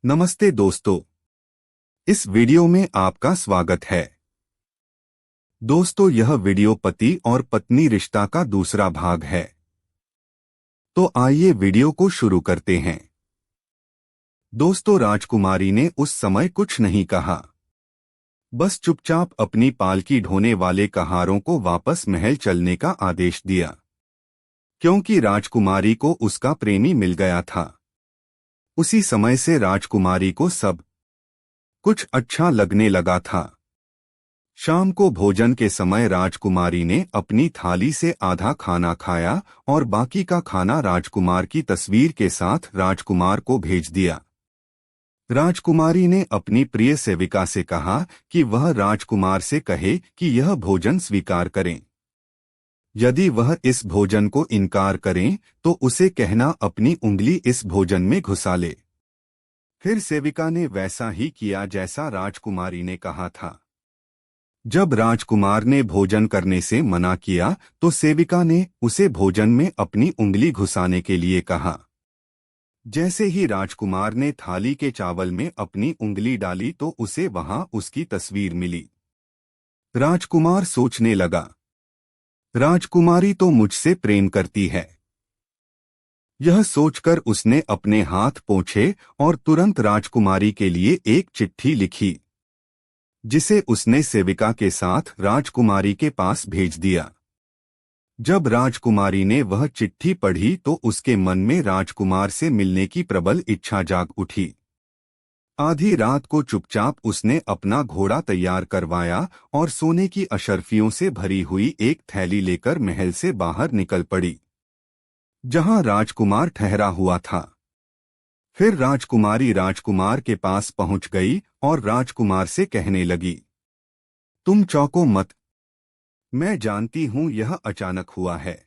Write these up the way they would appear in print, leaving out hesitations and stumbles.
नमस्ते दोस्तों, इस वीडियो में आपका स्वागत है। दोस्तों, यह वीडियो पति और पत्नी रिश्ता का दूसरा भाग है। तो आइए वीडियो को शुरू करते हैं। दोस्तों, राजकुमारी ने उस समय कुछ नहीं कहा, बस चुपचाप अपनी पालकी ढोने वाले कहारों को वापस महल चलने का आदेश दिया, क्योंकि राजकुमारी को उसका प्रेमी मिल गया था। उसी समय से राजकुमारी को सब कुछ अच्छा लगने लगा था। शाम को भोजन के समय राजकुमारी ने अपनी थाली से आधा खाना खाया और बाकी का खाना राजकुमार की तस्वीर के साथ राजकुमार को भेज दिया। राजकुमारी ने अपनी प्रिय सेविका से कहा कि वह राजकुमार से कहे कि यह भोजन स्वीकार करें। यदि वह इस भोजन को इनकार करें तो उसे कहना अपनी उंगली इस भोजन में घुसा ले। फिर सेविका ने वैसा ही किया जैसा राजकुमारी ने कहा था। जब राजकुमार ने भोजन करने से मना किया तो सेविका ने उसे भोजन में अपनी उंगली घुसाने के लिए कहा। जैसे ही राजकुमार ने थाली के चावल में अपनी उंगली डाली तो उसे वहां उसकी तस्वीर मिली। राजकुमार सोचने लगा, राजकुमारी तो मुझसे प्रेम करती है। यह सोचकर उसने अपने हाथ पोंछे और तुरंत राजकुमारी के लिए एक चिट्ठी लिखी, जिसे उसने सेविका के साथ राजकुमारी के पास भेज दिया। जब राजकुमारी ने वह चिट्ठी पढ़ी तो उसके मन में राजकुमार से मिलने की प्रबल इच्छा जाग उठी। आधी रात को चुपचाप उसने अपना घोड़ा तैयार करवाया और सोने की अशर्फियों से भरी हुई एक थैली लेकर महल से बाहर निकल पड़ी, जहां राजकुमार ठहरा हुआ था। फिर राजकुमारी राजकुमार के पास पहुंच गई और राजकुमार से कहने लगी, तुम चौंको मत, मैं जानती हूं यह अचानक हुआ है,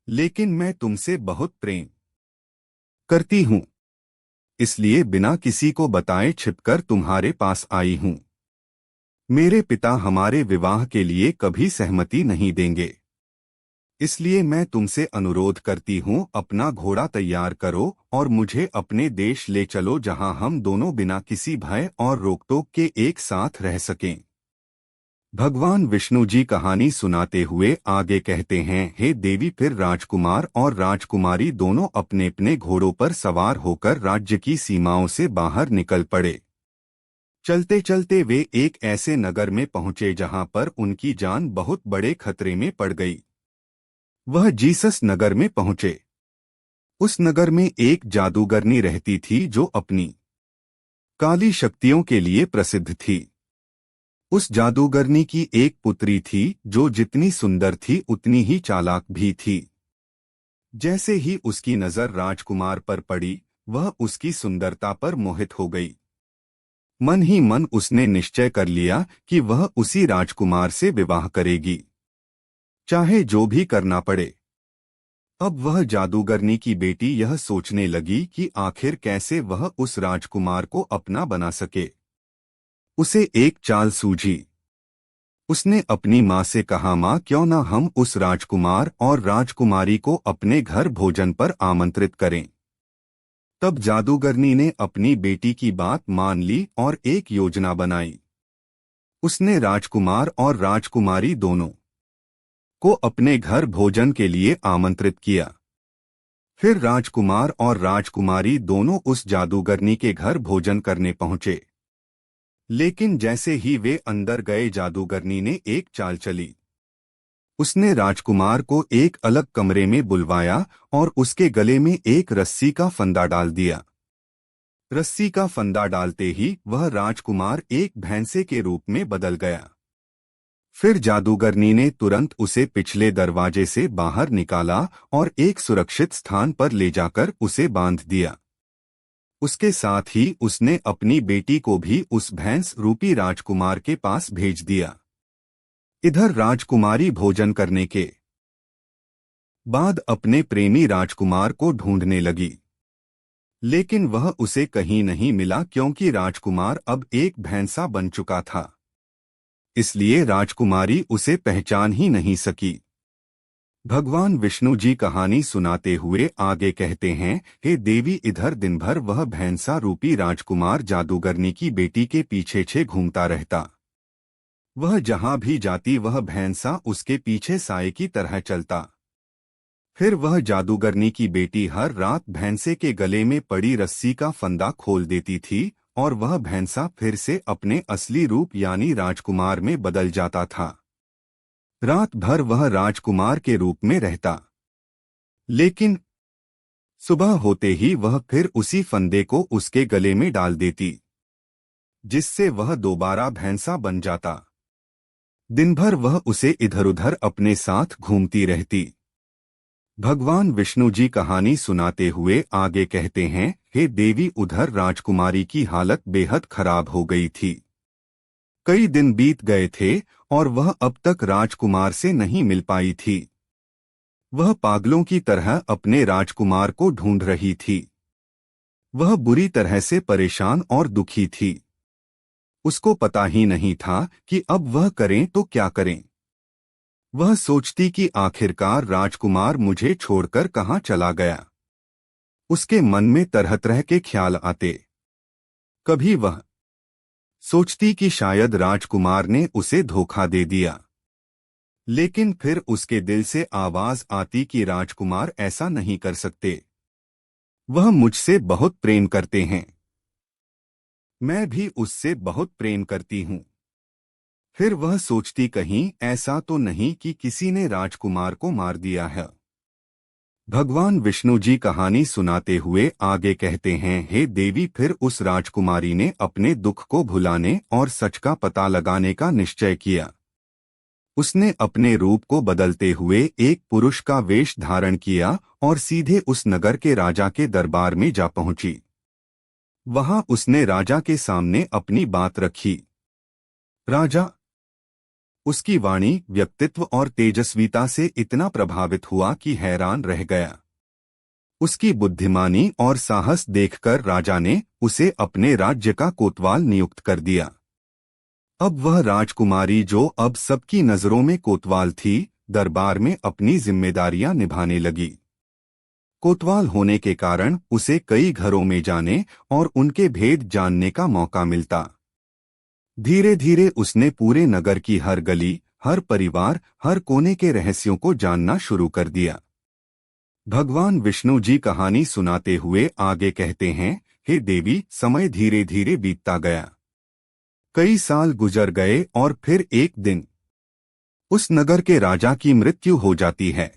लेकिन मैं तुमसे बहुत प्रेम करती हूं, इसलिए बिना किसी को बताए छिपकर तुम्हारे पास आई हूं। मेरे पिता हमारे विवाह के लिए कभी सहमति नहीं देंगे, इसलिए मैं तुमसे अनुरोध करती हूं, अपना घोड़ा तैयार करो और मुझे अपने देश ले चलो, जहां हम दोनों बिना किसी भय और रोकटोक के एक साथ रह सकें। भगवान विष्णु जी कहानी सुनाते हुए आगे कहते हैं, हे देवी, फिर राजकुमार और राजकुमारी दोनों अपने अपने घोड़ों पर सवार होकर राज्य की सीमाओं से बाहर निकल पड़े। चलते चलते वे एक ऐसे नगर में पहुंचे जहां पर उनकी जान बहुत बड़े खतरे में पड़ गई। वह जीसस नगर में पहुंचे। उस नगर में एक जादूगरनी रहती थी जो अपनी काली शक्तियों के लिए प्रसिद्ध थी। उस जादूगरनी की एक पुत्री थी जो जितनी सुंदर थी उतनी ही चालाक भी थी। जैसे ही उसकी नजर राजकुमार पर पड़ी, वह उसकी सुंदरता पर मोहित हो गई। मन ही मन उसने निश्चय कर लिया कि वह उसी राजकुमार से विवाह करेगी, चाहे जो भी करना पड़े। अब वह जादूगरनी की बेटी यह सोचने लगी कि आखिर कैसे वह उस राजकुमार को अपना बना सके। उसे एक चाल सूझी। उसने अपनी माँ से कहा, माँ, क्यों न हम उस राजकुमार और राजकुमारी को अपने घर भोजन पर आमंत्रित करें। तब जादूगरनी ने अपनी बेटी की बात मान ली और एक योजना बनाई। उसने राजकुमार और राजकुमारी दोनों को अपने घर भोजन के लिए आमंत्रित किया। फिर राजकुमार और राजकुमारी दोनों उस जादूगरनी के घर भोजन करने पहुंचे। लेकिन जैसे ही वे अंदर गए, जादूगरनी ने एक चाल चली। उसने राजकुमार को एक अलग कमरे में बुलवाया और उसके गले में एक रस्सी का फंदा डाल दिया। रस्सी का फंदा डालते ही वह राजकुमार एक भैंसे के रूप में बदल गया। फिर जादूगरनी ने तुरंत उसे पिछले दरवाजे से बाहर निकाला और एक सुरक्षित स्थान पर ले जाकर उसे बांध दिया। उसके साथ ही उसने अपनी बेटी को भी उस भैंस रूपी राजकुमार के पास भेज दिया। इधर राजकुमारी भोजन करने के बाद अपने प्रेमी राजकुमार को ढूंढने लगी, लेकिन वह उसे कहीं नहीं मिला, क्योंकि राजकुमार अब एक भैंसा बन चुका था। इसलिए राजकुमारी उसे पहचान ही नहीं सकी। भगवान विष्णु जी कहानी सुनाते हुए आगे कहते हैं, हे देवी, इधर दिन भर वह भैंसा रूपी राजकुमार जादूगरनी की बेटी के पीछे घूमता रहता। वह जहां भी जाती वह भैंसा उसके पीछे साए की तरह चलता। फिर वह जादूगरनी की बेटी हर रात भैंसे के गले में पड़ी रस्सी का फंदा खोल देती थी और वह भैंसा फिर से अपने असली रूप यानी राजकुमार में बदल जाता था। रात भर वह राजकुमार के रूप में रहता, लेकिन सुबह होते ही वह फिर उसी फंदे को उसके गले में डाल देती, जिससे वह दोबारा भैंसा बन जाता। दिन भर वह उसे इधर उधर अपने साथ घूमती रहती। भगवान विष्णु जी कहानी सुनाते हुए आगे कहते हैं, हे देवी, उधर राजकुमारी की हालत बेहद खराब हो गई थी। कई दिन बीत गए थे और वह अब तक राजकुमार से नहीं मिल पाई थी। वह पागलों की तरह अपने राजकुमार को ढूंढ रही थी। वह बुरी तरह से परेशान और दुखी थी। उसको पता ही नहीं था कि अब वह करें तो क्या करें। वह सोचती कि आखिरकार राजकुमार मुझे छोड़कर कहाँ चला गया। उसके मन में तरह तरह के ख्याल आते। कभी वह सोचती कि शायद राजकुमार ने उसे धोखा दे दिया, लेकिन फिर उसके दिल से आवाज आती कि राजकुमार ऐसा नहीं कर सकते। वह मुझसे बहुत प्रेम करते हैं। मैं भी उससे बहुत प्रेम करती हूँ। फिर वह सोचती कहीं ऐसा तो नहीं कि किसी ने राजकुमार को मार दिया है। भगवान विष्णु जी कहानी सुनाते हुए आगे कहते हैं, हे देवी, फिर उस राजकुमारी ने अपने दुख को भुलाने और सच का पता लगाने का निश्चय किया। उसने अपने रूप को बदलते हुए एक पुरुष का वेश धारण किया और सीधे उस नगर के राजा के दरबार में जा पहुंची। वहां उसने राजा के सामने अपनी बात रखी। राजा उसकी वाणी, व्यक्तित्व और तेजस्विता से इतना प्रभावित हुआ कि हैरान रह गया। उसकी बुद्धिमानी और साहस देखकर राजा ने उसे अपने राज्य का कोतवाल नियुक्त कर दिया। अब वह राजकुमारी, जो अब सबकी नजरों में कोतवाल थी, दरबार में अपनी जिम्मेदारियां निभाने लगी। कोतवाल होने के कारण उसे कई घरों में जाने और उनके भेद जानने का मौका मिलता। धीरे धीरे उसने पूरे नगर की हर गली, हर परिवार, हर कोने के रहस्यों को जानना शुरू कर दिया। भगवान विष्णु जी कहानी सुनाते हुए आगे कहते हैं, हे देवी, समय धीरे धीरे बीतता गया। कई साल गुजर गए और फिर एक दिन उस नगर के राजा की मृत्यु हो जाती है।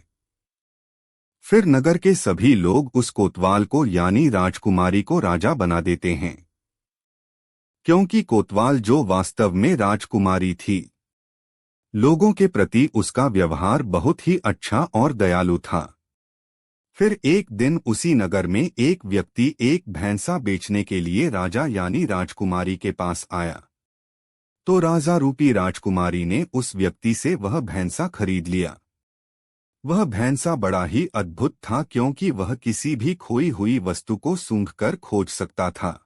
फिर नगर के सभी लोग उस कोतवाल को यानी राजकुमारी को राजा बना देते हैं, क्योंकि कोतवाल जो वास्तव में राजकुमारी थी, लोगों के प्रति उसका व्यवहार बहुत ही अच्छा और दयालु था। फिर एक दिन उसी नगर में एक व्यक्ति एक भैंसा बेचने के लिए राजा यानी राजकुमारी के पास आया। तो राजा रूपी राजकुमारी ने उस व्यक्ति से वह भैंसा खरीद लिया। वह भैंसा बड़ा ही अद्भुत था, क्योंकि वह किसी भी खोई हुई वस्तु को सूंघकर खोज सकता था।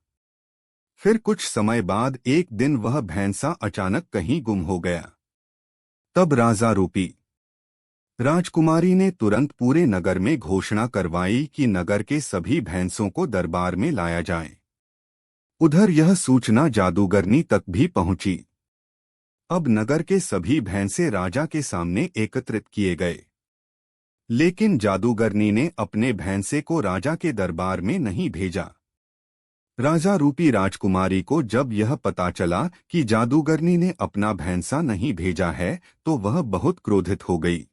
फिर कुछ समय बाद एक दिन वह भैंसा अचानक कहीं गुम हो गया। तब राजा रूपी राजकुमारी ने तुरंत पूरे नगर में घोषणा करवाई कि नगर के सभी भैंसों को दरबार में लाया जाए। उधर यह सूचना जादूगरनी तक भी पहुंची। अब नगर के सभी भैंसे राजा के सामने एकत्रित किए गए, लेकिन जादूगरनी ने अपने भैंसे को राजा के दरबार में नहीं भेजा। राजा रूपी राजकुमारी को जब यह पता चला कि जादूगरनी ने अपना भैंसा नहीं भेजा है, तो वह बहुत क्रोधित हो गई।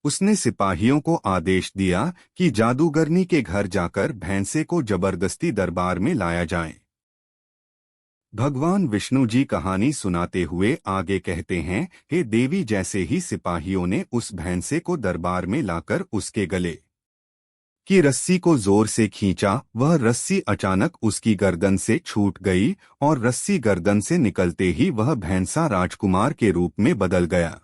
उसने सिपाहियों को आदेश दिया कि जादूगरनी के घर जाकर भैंसे को जबरदस्ती दरबार में लाया जाए। भगवान विष्णु जी कहानी सुनाते हुए आगे कहते हैं, हे देवी, जैसे ही सिपाहियों ने उस भैंसे को दरबार में लाकर उसके गले की रस्सी को जोर से खींचा, वह रस्सी अचानक उसकी गर्दन से छूट गई और रस्सी गर्दन से निकलते ही वह भैंसा राजकुमार के रूप में बदल गया।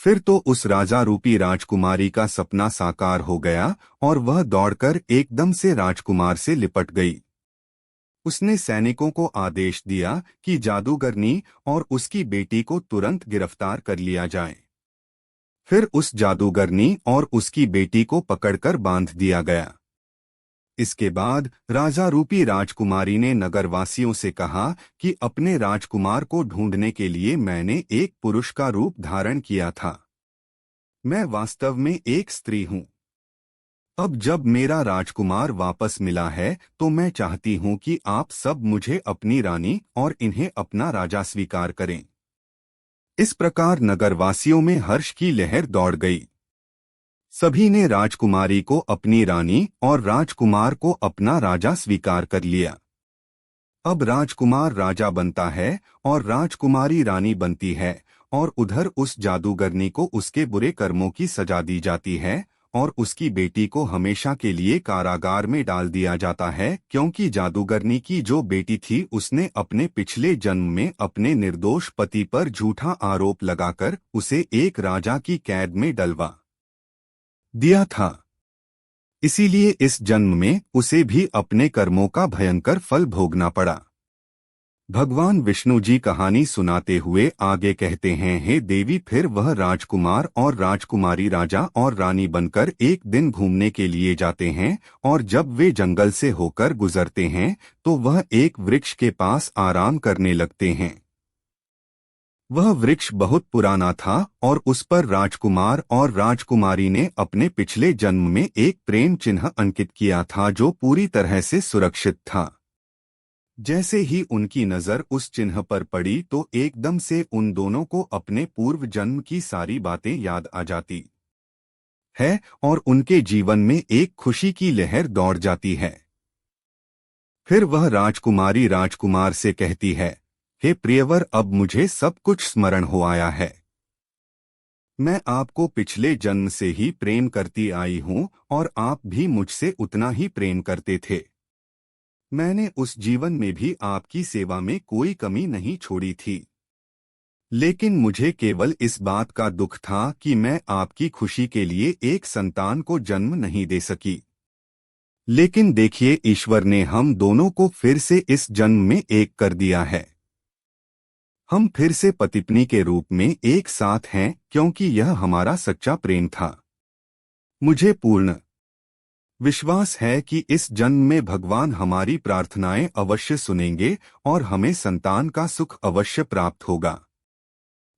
फिर तो उस राजा रूपी राजकुमारी का सपना साकार हो गया और वह दौड़कर एकदम से राजकुमार से लिपट गई। उसने सैनिकों को आदेश दिया कि जादूगरनी और उसकी बेटी को तुरंत गिरफ्तार कर लिया जाए। फिर उस जादूगरनी और उसकी बेटी को पकड़कर बांध दिया गया। इसके बाद राजा रूपी राजकुमारी ने नगरवासियों से कहा कि अपने राजकुमार को ढूंढने के लिए मैंने एक पुरुष का रूप धारण किया था। मैं वास्तव में एक स्त्री हूँ। अब जब मेरा राजकुमार वापस मिला है तो मैं चाहती हूँ कि आप सब मुझे अपनी रानी और इन्हें अपना राजा स्वीकार करें। इस प्रकार नगरवासियों में हर्ष की लहर दौड़ गई। सभी ने राजकुमारी को अपनी रानी और राजकुमार को अपना राजा स्वीकार कर लिया। अब राजकुमार राजा बनता है और राजकुमारी रानी बनती है, और उधर उस जादूगरनी को उसके बुरे कर्मों की सजा दी जाती है और उसकी बेटी को हमेशा के लिए कारागार में डाल दिया जाता है, क्योंकि जादूगरनी की जो बेटी थी उसने अपने पिछले जन्म में अपने निर्दोष पति पर झूठा आरोप लगाकर उसे एक राजा की कैद में डलवा दिया था। इसीलिए इस जन्म में उसे भी अपने कर्मों का भयंकर फल भोगना पड़ा। भगवान विष्णु जी कहानी सुनाते हुए आगे कहते हैं, हे देवी, फिर वह राजकुमार और राजकुमारी राजा और रानी बनकर एक दिन घूमने के लिए जाते हैं, और जब वे जंगल से होकर गुजरते हैं तो वह एक वृक्ष के पास आराम करने लगते हैं। वह वृक्ष बहुत पुराना था और उस पर राजकुमार और राजकुमारी ने अपने पिछले जन्म में एक प्रेम चिन्ह अंकित किया था जो पूरी तरह से सुरक्षित था। जैसे ही उनकी नजर उस चिन्ह पर पड़ी तो एकदम से उन दोनों को अपने पूर्व जन्म की सारी बातें याद आ जाती है और उनके जीवन में एक खुशी की लहर दौड़ जाती है। फिर वह राजकुमारी राजकुमार से कहती है, हे प्रियवर, अब मुझे सब कुछ स्मरण हो आया है। मैं आपको पिछले जन्म से ही प्रेम करती आई हूँ और आप भी मुझसे उतना ही प्रेम करते थे। मैंने उस जीवन में भी आपकी सेवा में कोई कमी नहीं छोड़ी थी, लेकिन मुझे केवल इस बात का दुख था कि मैं आपकी खुशी के लिए एक संतान को जन्म नहीं दे सकी। लेकिन देखिए, ईश्वर ने हम दोनों को फिर से इस जन्म में एक कर दिया है। हम फिर से पति-पत्नी के रूप में एक साथ हैं, क्योंकि यह हमारा सच्चा प्रेम था। मुझे पूर्ण विश्वास है कि इस जन्म में भगवान हमारी प्रार्थनाएं अवश्य सुनेंगे और हमें संतान का सुख अवश्य प्राप्त होगा।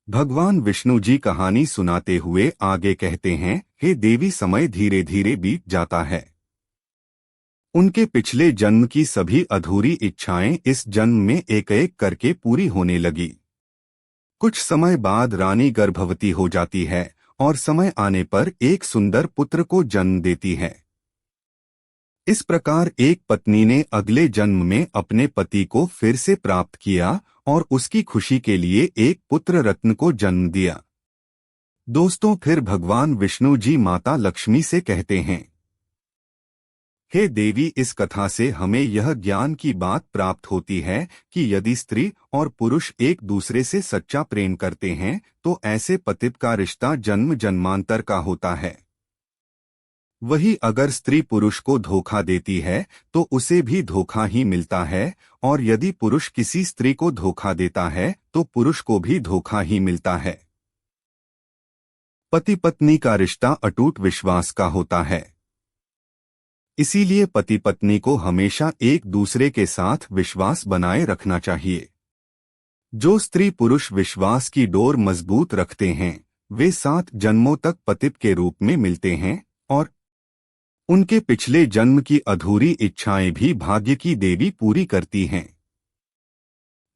भगवान विष्णु जी कहानी सुनाते हुए आगे कहते हैं, हे देवी, समय धीरे धीरे बीत जाता है। उनके पिछले जन्म की सभी अधूरी इच्छाएं इस जन्म में एक एक करके पूरी होने लगी। कुछ समय बाद रानी गर्भवती हो जाती है और समय आने पर एक सुंदर पुत्र को जन्म देती है। इस प्रकार एक पत्नी ने अगले जन्म में अपने पति को फिर से प्राप्त किया और उसकी खुशी के लिए एक पुत्र रत्न को जन्म दिया। दोस्तों, फिर भगवान विष्णु जी माता लक्ष्मी से कहते हैं, हे देवी, इस कथा से हमें यह ज्ञान की बात प्राप्त होती है कि यदि स्त्री और पुरुष एक दूसरे से सच्चा प्रेम करते हैं तो ऐसे पतित का रिश्ता जन्म जन्मांतर का होता है। वही अगर स्त्री पुरुष को धोखा देती है तो उसे भी धोखा ही मिलता है, और यदि पुरुष किसी स्त्री को धोखा देता है तो पुरुष को भी धोखा ही मिलता है। पति पत्नी का रिश्ता अटूट विश्वास का होता है। इसीलिए पति पत्नी को हमेशा एक दूसरे के साथ विश्वास बनाए रखना चाहिए। जो स्त्री पुरुष विश्वास की डोर मजबूत रखते हैं वे 7 जन्मों तक पतित के रूप में मिलते हैं और उनके पिछले जन्म की अधूरी इच्छाएं भी भाग्य की देवी पूरी करती हैं।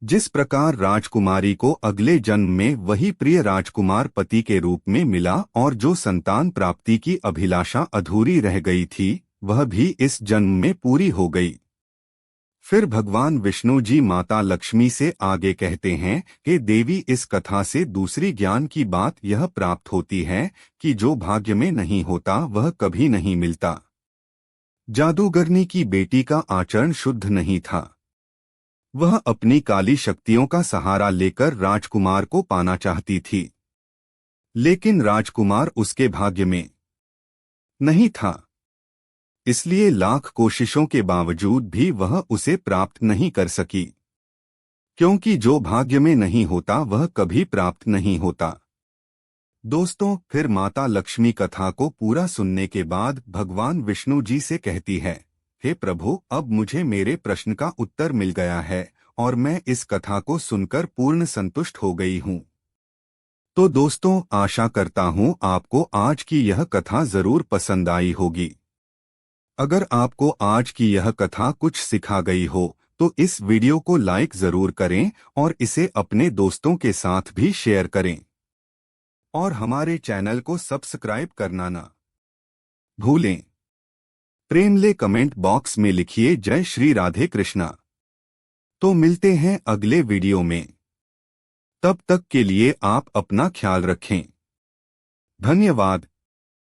जिस प्रकार राजकुमारी को अगले जन्म में वही प्रिय राजकुमार पति के रूप में मिला और जो संतान प्राप्ति की अभिलाषा अधूरी रह गई थी वह भी इस जन्म में पूरी हो गई। फिर भगवान विष्णु जी माता लक्ष्मी से आगे कहते हैं कि देवी, इस कथा से दूसरी ज्ञान की बात यह प्राप्त होती है कि जो भाग्य में नहीं होता वह कभी नहीं मिलता। जादूगरनी की बेटी का आचरण शुद्ध नहीं था। वह अपनी काली शक्तियों का सहारा लेकर राजकुमार को पाना चाहती थी, लेकिन राजकुमार उसके भाग्य में नहीं था। इसलिए लाख कोशिशों के बावजूद भी वह उसे प्राप्त नहीं कर सकी, क्योंकि जो भाग्य में नहीं होता वह कभी प्राप्त नहीं होता। दोस्तों, फिर माता लक्ष्मी कथा को पूरा सुनने के बाद भगवान विष्णु जी से कहती है, हे प्रभु, अब मुझे मेरे प्रश्न का उत्तर मिल गया है और मैं इस कथा को सुनकर पूर्ण संतुष्ट हो गई हूँ। तो दोस्तों, आशा करता हूँ आपको आज की यह कथा जरूर पसंद आई होगी। अगर आपको आज की यह कथा कुछ सिखा गई हो तो इस वीडियो को लाइक जरूर करें और इसे अपने दोस्तों के साथ भी शेयर करें और हमारे चैनल को सब्सक्राइब करना ना भूलें। प्रेमले कमेंट बॉक्स में लिखिए जय श्री राधे कृष्णा। तो मिलते हैं अगले वीडियो में। तब तक के लिए आप अपना ख्याल रखें। धन्यवाद।